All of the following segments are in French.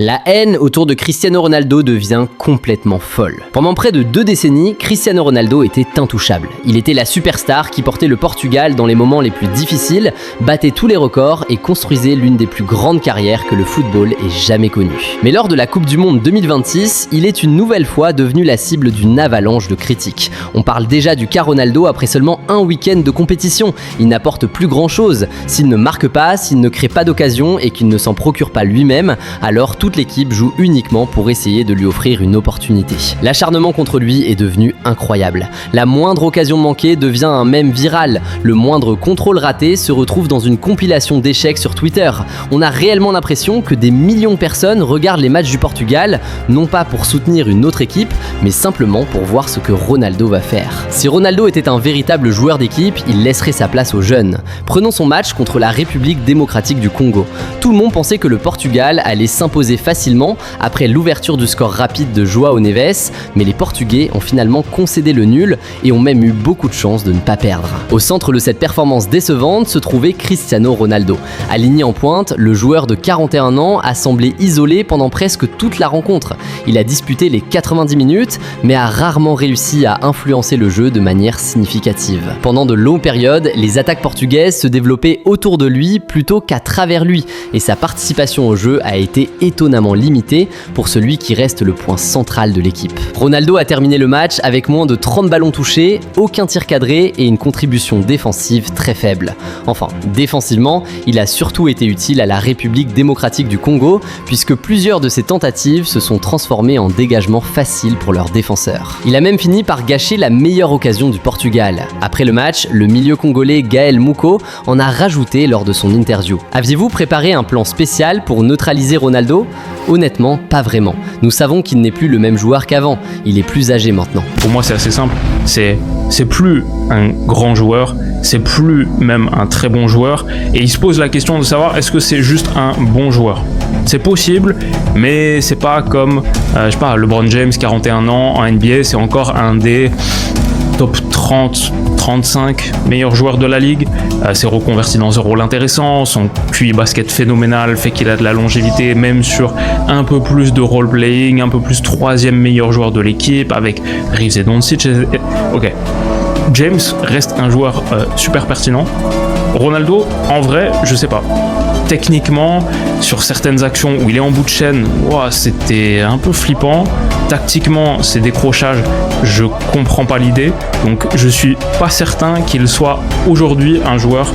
La haine autour de Cristiano Ronaldo devient complètement folle. Pendant près de 2 décennies, Cristiano Ronaldo était intouchable. Il était la superstar qui portait le Portugal dans les moments les plus difficiles, battait tous les records et construisait l'une des plus grandes carrières que le football ait jamais connue. Mais lors de la Coupe du Monde 2026, il est une nouvelle fois devenu la cible d'une avalanche de critiques. On parle déjà du cas Ronaldo après seulement un week-end de compétition. Il n'apporte plus grand-chose. S'il ne marque pas, s'il ne crée pas d'occasion et qu'il ne s'en procure pas lui-même, alors toute l'équipe joue uniquement pour essayer de lui offrir une opportunité. L'acharnement contre lui est devenu incroyable. La moindre occasion manquée devient un mème viral. Le moindre contrôle raté se retrouve dans une compilation d'échecs sur Twitter. On a réellement l'impression que des millions de personnes regardent les matchs du Portugal, non pas pour soutenir une autre équipe, mais simplement pour voir ce que Ronaldo va faire. Si Ronaldo était un véritable joueur d'équipe, il laisserait sa place aux jeunes. Prenons son match contre la République démocratique du Congo. Tout le monde pensait que le Portugal allait s'imposer facilement après l'ouverture du score rapide de João Neves, mais les Portugais ont finalement concédé le nul et ont même eu beaucoup de chance de ne pas perdre. Au centre de cette performance décevante se trouvait Cristiano Ronaldo. Aligné en pointe, le joueur de 41 ans a semblé isolé pendant presque toute la rencontre. Il a disputé les 90 minutes, mais a rarement réussi à influencer le jeu de manière significative. Pendant de longues périodes, les attaques portugaises se développaient autour de lui plutôt qu'à travers lui, et sa participation au jeu a été étonnamment limitée pour celui qui reste le point central de l'équipe. Ronaldo a terminé le match avec moins de 30 ballons touchés, aucun tir cadré et une contribution défensive très faible. Enfin, défensivement, il a surtout été utile à la République démocratique du Congo, puisque plusieurs de ses tentatives se sont transformées en dégagements faciles pour leurs défenseurs. Il a même fini par gâcher la meilleure occasion du Portugal. Après le match, le milieu congolais Gaël Mouko en a rajouté lors de son interview. Aviez-vous préparé un plan spécial pour neutraliser Ronaldo ? Honnêtement, pas vraiment. Nous savons qu'il n'est plus le même joueur qu'avant. Il est plus âgé maintenant. Pour moi, c'est assez simple. C'est plus un grand joueur, c'est plus même un très bon joueur. Et il se pose la question de savoir est-ce que c'est juste un bon joueur. C'est possible, mais c'est pas comme, LeBron James, 41 ans, en NBA, c'est encore un des top 30, 35 meilleurs joueurs de la ligue. C'est reconverti dans un rôle intéressant, son QI basket phénoménal fait qu'il a de la longévité, même sur un peu plus de role-playing, un peu plus 3e meilleur joueur de l'équipe, avec Reeves et Doncic. Ok. James reste un joueur super pertinent. Ronaldo, en vrai, je sais pas. Techniquement, sur certaines actions où il est en bout de chaîne, c'était un peu flippant. Tactiquement, ses décrochages, je comprends pas l'idée. Donc je suis pas certain qu'il soit aujourd'hui un joueur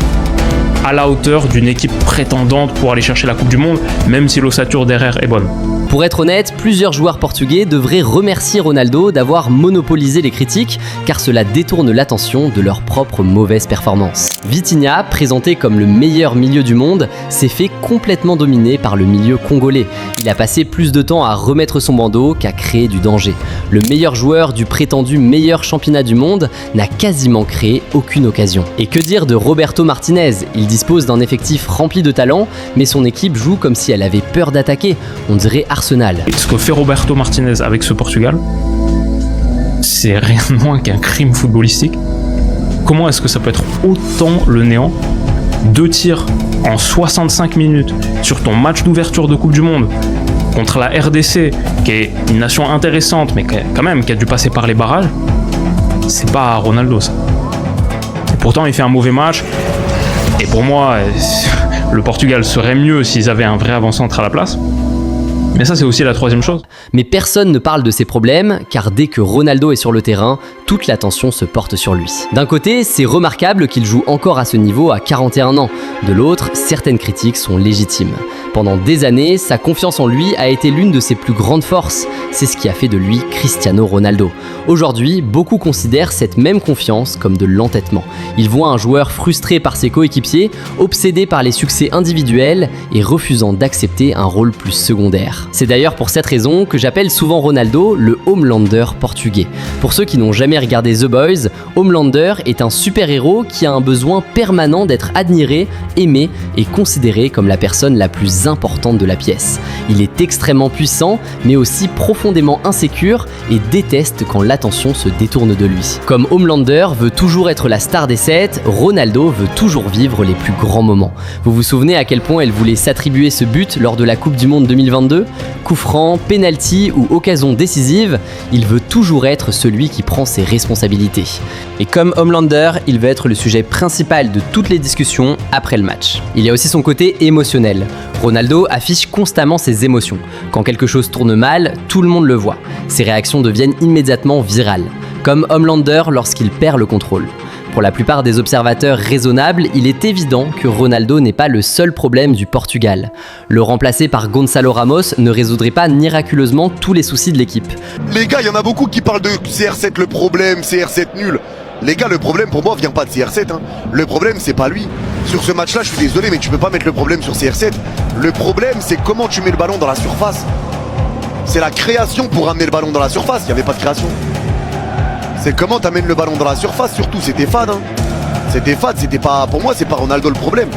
à la hauteur d'une équipe prétendante pour aller chercher la Coupe du Monde, même si l'ossature derrière est bonne. Pour être honnête, plusieurs joueurs portugais devraient remercier Ronaldo d'avoir monopolisé les critiques, car cela détourne l'attention de leur propre mauvaise performance. Vitinha, présenté comme le meilleur milieu du monde, s'est fait complètement dominer par le milieu congolais. Il a passé plus de temps à remettre son bandeau qu'à créer du danger. Le meilleur joueur du prétendu meilleur championnat du monde n'a quasiment créé aucune occasion. Et que dire de Roberto Martinez ? Il dispose d'un effectif rempli de talent, mais son équipe joue comme si elle avait peur d'attaquer. On dirait Arsenal. Ce que fait Roberto Martinez avec ce Portugal, c'est rien de moins qu'un crime footballistique. Comment est-ce que ça peut être autant le néant ? 2 tirs en 65 minutes sur ton match d'ouverture de Coupe du Monde contre la RDC, qui est une nation intéressante, mais quand même qui a dû passer par les barrages. C'est pas Ronaldo, ça. Et pourtant, il fait un mauvais match. Et pour moi, le Portugal serait mieux s'ils avaient un vrai avant-centre à la place. Mais ça, c'est aussi la 3e chose. Mais personne ne parle de ses problèmes, car dès que Ronaldo est sur le terrain, toute l'attention se porte sur lui. D'un côté, c'est remarquable qu'il joue encore à ce niveau à 41 ans. De l'autre, certaines critiques sont légitimes. Pendant des années, sa confiance en lui a été l'une de ses plus grandes forces. C'est ce qui a fait de lui Cristiano Ronaldo. Aujourd'hui, beaucoup considèrent cette même confiance comme de l'entêtement. Ils voient un joueur frustré par ses coéquipiers, obsédé par les succès individuels et refusant d'accepter un rôle plus secondaire. C'est d'ailleurs pour cette raison que j'appelle souvent Ronaldo le Homelander portugais. Pour ceux qui n'ont jamais regardé The Boys, Homelander est un super-héros qui a un besoin permanent d'être admiré, aimé et considéré comme la personne la plus importante de la pièce. Il est extrêmement puissant, mais aussi profondément insécure et déteste quand l'attention se détourne de lui. Comme Homelander veut toujours être la star des sets, Ronaldo veut toujours vivre les plus grands moments. Vous vous souvenez à quel point il voulait s'attribuer ce but lors de la Coupe du Monde 2022 ? Coup franc, penalty ou occasion décisive, il veut toujours être celui qui prend ses responsabilités. Et comme Homelander, il veut être le sujet principal de toutes les discussions après le match. Il y a aussi son côté émotionnel. Ronaldo affiche constamment ses émotions. Quand quelque chose tourne mal, tout le monde le voit. Ses réactions deviennent immédiatement virales. Comme Homelander lorsqu'il perd le contrôle. Pour la plupart des observateurs raisonnables, il est évident que Ronaldo n'est pas le seul problème du Portugal. Le remplacer par Gonçalo Ramos ne résoudrait pas miraculeusement tous les soucis de l'équipe. Les gars, il y en a beaucoup qui parlent de CR7 le problème, CR7 nul. Les gars, le problème pour moi vient pas de CR7. Le problème, c'est pas lui. Sur ce match-là, je suis désolé, mais tu peux pas mettre le problème sur CR7. Le problème, c'est comment tu mets le ballon dans la surface. C'est la création pour ramener le ballon dans la surface. Il n'y avait pas de création. C'est comment t'amènes le ballon dans la surface, surtout. C'était fade. C'était fade, c'était pas. Pour moi, c'est pas Ronaldo le problème.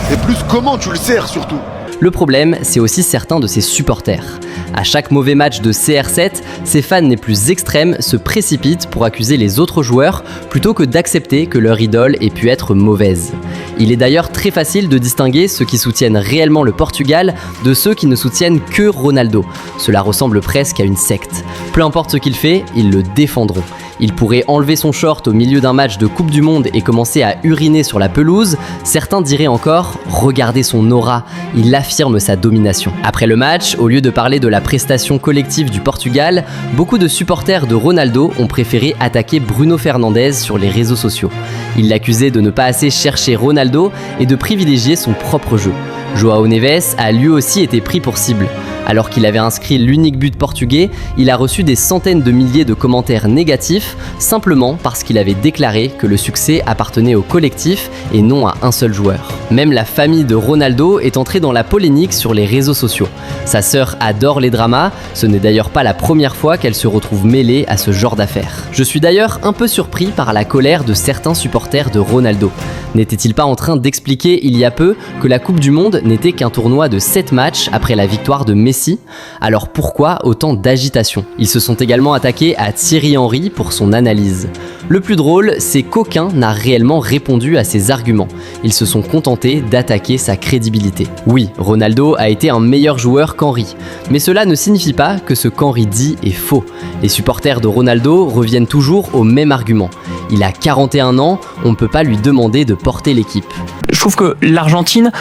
C'est plus comment tu le sers, surtout. Le problème, c'est aussi certains de ses supporters. À chaque mauvais match de CR7, ses fans les plus extrêmes se précipitent pour accuser les autres joueurs plutôt que d'accepter que leur idole ait pu être mauvaise. Il est d'ailleurs très facile de distinguer ceux qui soutiennent réellement le Portugal de ceux qui ne soutiennent que Ronaldo. Cela ressemble presque à une secte. Peu importe ce qu'il fait, ils le défendront. Il pourrait enlever son short au milieu d'un match de Coupe du Monde et commencer à uriner sur la pelouse. Certains diraient encore « Regardez son aura, il affirme sa domination ». Après le match, au lieu de parler de la prestation collective du Portugal, beaucoup de supporters de Ronaldo ont préféré attaquer Bruno Fernandes sur les réseaux sociaux. Ils l'accusaient de ne pas assez chercher Ronaldo et de privilégier son propre jeu. João Neves a lui aussi été pris pour cible. Alors qu'il avait inscrit l'unique but portugais, il a reçu des centaines de milliers de commentaires négatifs, simplement parce qu'il avait déclaré que le succès appartenait au collectif et non à un seul joueur. Même la famille de Ronaldo est entrée dans la polémique sur les réseaux sociaux. Sa sœur adore les dramas, ce n'est d'ailleurs pas la première fois qu'elle se retrouve mêlée à ce genre d'affaires. Je suis d'ailleurs un peu surpris par la colère de certains supporters de Ronaldo. N'était-il pas en train d'expliquer il y a peu que la Coupe du Monde n'était qu'un tournoi de 7 matchs après la victoire de Messi? Alors pourquoi autant d'agitation? Ils se sont également attaqués à Thierry Henry pour son analyse. Le plus drôle, c'est qu'aucun n'a réellement répondu à ses arguments. Ils se sont contentés d'attaquer sa crédibilité. Oui, Ronaldo a été un meilleur joueur qu'Henry, mais cela ne signifie pas que ce qu'Henry dit est faux. Les supporters de Ronaldo reviennent toujours au même argument. Il a 41 ans, on ne peut pas lui demander de porter l'équipe. Je trouve que l'Argentine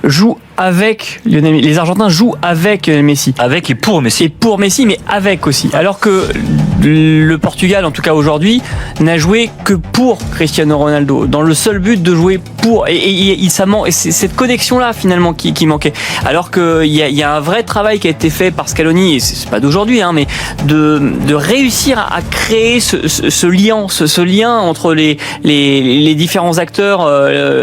joue avec Lionel Messi. Les Argentins jouent avec Messi. Avec et pour Messi. Et pour Messi, mais avec aussi. Alors que le Portugal, en tout cas aujourd'hui, n'a joué que pour Cristiano Ronaldo, dans le seul but de jouer pour. Et c'est cette connexion-là finalement qui manquait. Alors qu'il y a un vrai travail qui a été fait par Scaloni, et c'est pas d'aujourd'hui, mais de réussir à créer ce lien entre les différents acteurs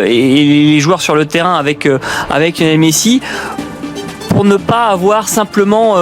et les joueurs sur le terrain avec Lionel Messi, pour ne pas avoir simplement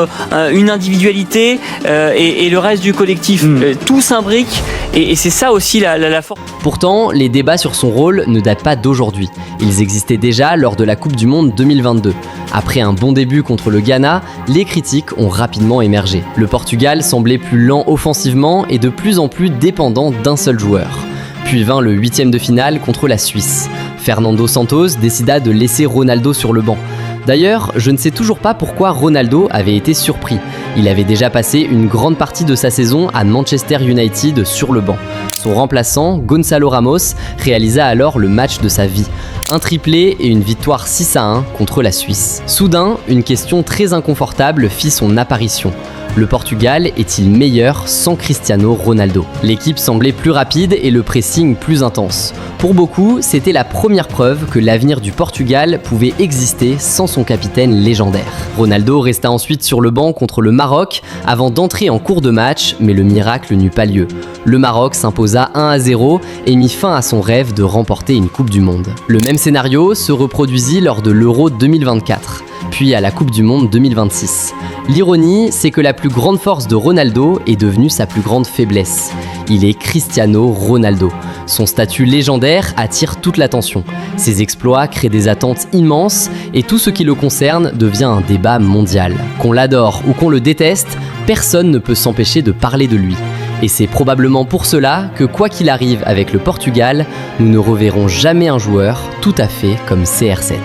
une individualité et le reste du collectif. Tout s'imbrique et c'est ça aussi la force. Pourtant, les débats sur son rôle ne datent pas d'aujourd'hui. Ils existaient déjà lors de la Coupe du Monde 2022. Après un bon début contre le Ghana, les critiques ont rapidement émergé. Le Portugal semblait plus lent offensivement et de plus en plus dépendant d'un seul joueur. Puis vint le 8e de finale contre la Suisse. Fernando Santos décida de laisser Ronaldo sur le banc. D'ailleurs, je ne sais toujours pas pourquoi Ronaldo avait été surpris. Il avait déjà passé une grande partie de sa saison à Manchester United sur le banc. Son remplaçant, Gonçalo Ramos, réalisa alors le match de sa vie. Un triplé et une victoire 6-1 contre la Suisse. Soudain, une question très inconfortable fit son apparition. Le Portugal est-il meilleur sans Cristiano Ronaldo? L'équipe semblait plus rapide et le pressing plus intense. Pour beaucoup, c'était la première preuve que l'avenir du Portugal pouvait exister sans son capitaine légendaire. Ronaldo resta ensuite sur le banc contre le Maroc avant d'entrer en cours de match, mais le miracle n'eut pas lieu. Le Maroc s'imposa 1-0 et mit fin à son rêve de remporter une Coupe du Monde. Le même scénario se reproduisit lors de l'Euro 2024. Puis à la Coupe du Monde 2026. L'ironie, c'est que la plus grande force de Ronaldo est devenue sa plus grande faiblesse. Il est Cristiano Ronaldo. Son statut légendaire attire toute l'attention. Ses exploits créent des attentes immenses et tout ce qui le concerne devient un débat mondial. Qu'on l'adore ou qu'on le déteste, personne ne peut s'empêcher de parler de lui. Et c'est probablement pour cela que quoi qu'il arrive avec le Portugal, nous ne reverrons jamais un joueur tout à fait comme CR7.